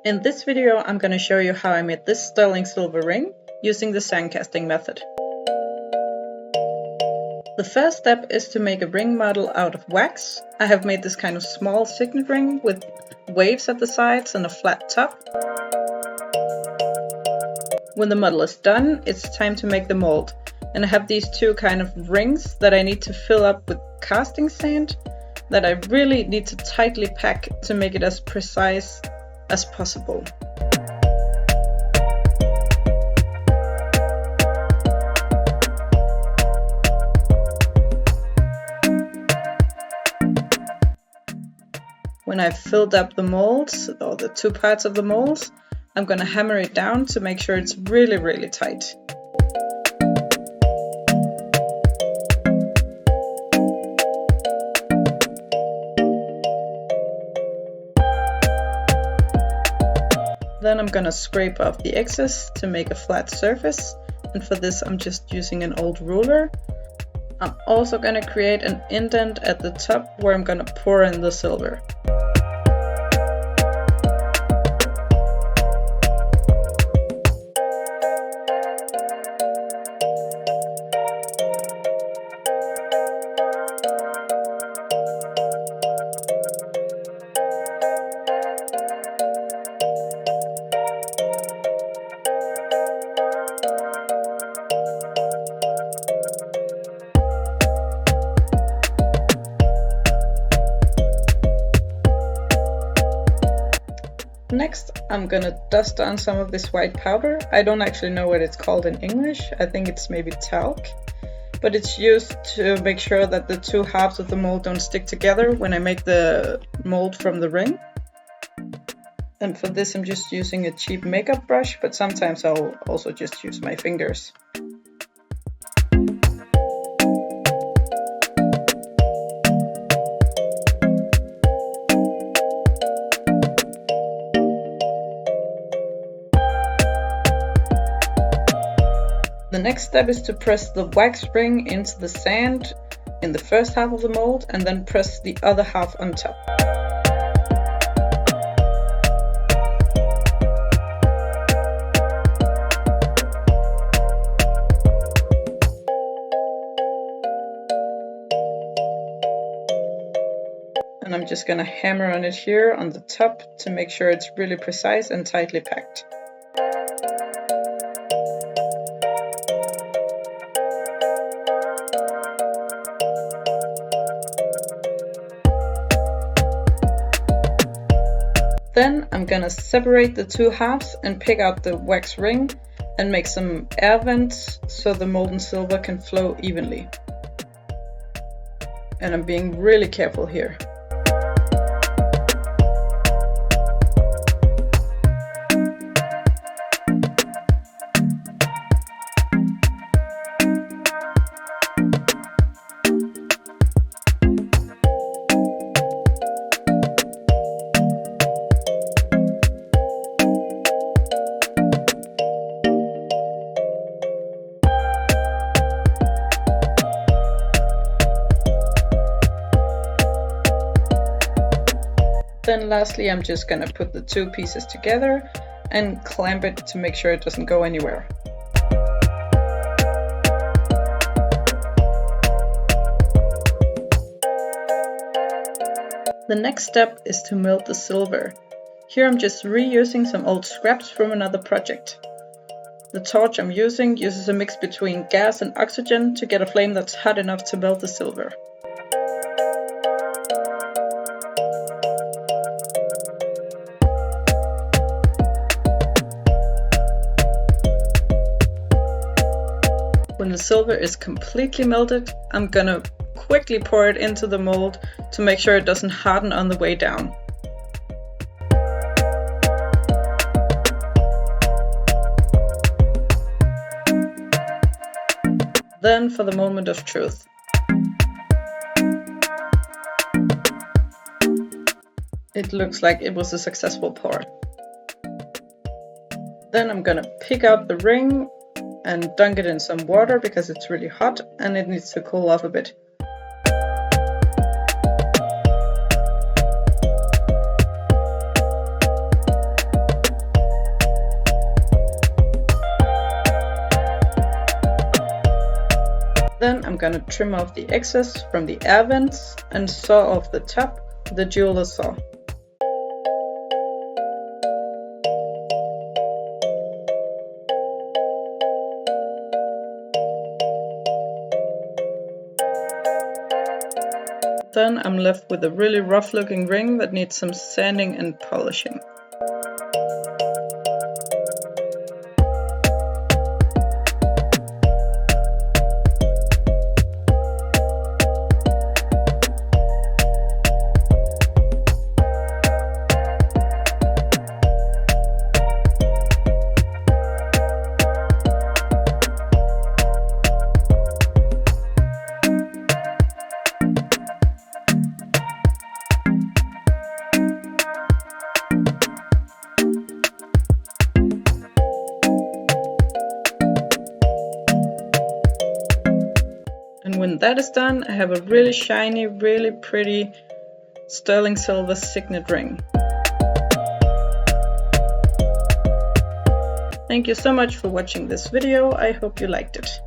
In this video, I'm going to show you how I made this sterling silver ring using the sandcasting method. The first step is to make a ring model out of wax. I have made this kind of small signet ring with waves at the sides and a flat top. When the model is done, it's time to make the mold. And I have these two kind of rings that I need to fill up with casting sand that I really need to tightly pack to make it as precise as possible. When I've filled up the molds, or the two parts of the molds, I'm going to hammer it down to make sure it's really tight. Then I'm going to scrape off the excess to make a flat surface, and for this I'm just using an old ruler. I'm also going to create an indent at the top where I'm going to pour in the silver. Next, I'm gonna dust on some of this white powder. I don't actually know what it's called in English. I think it's maybe talc. But it's used to make sure that the two halves of the mold don't stick together when I make the mold from the ring. And for this I'm just using a cheap makeup brush, but sometimes I'll also just use my fingers. The next step is to press the wax ring into the sand in the first half of the mold and then press the other half on top. And I'm just going to hammer on it here on the top to make sure it's really precise and tightly packed. Then I'm gonna separate the two halves and pick out the wax ring and make some air vents so the molten silver can flow evenly. And I'm being really careful here. Then lastly, I'm just going to put the two pieces together and clamp it to make sure it doesn't go anywhere. The next step is to melt the silver. Here I'm just reusing some old scraps from another project. The torch I'm using uses a mix between gas and oxygen to get a flame that's hot enough to melt the silver. When the silver is completely melted, I'm gonna quickly pour it into the mold to make sure it doesn't harden on the way down. Then for the moment of truth. It looks like it was a successful pour. Then I'm gonna pick out the ring and dunk it in some water because it's really hot and it needs to cool off a bit. I'm gonna trim off the excess from the air vents and saw off the top with the jeweler's saw. Then I'm left with a really rough looking ring that needs some sanding and polishing. And when that is done, I have a really shiny, really pretty sterling silver signet ring. Thank you so much for watching this video. I hope you liked it.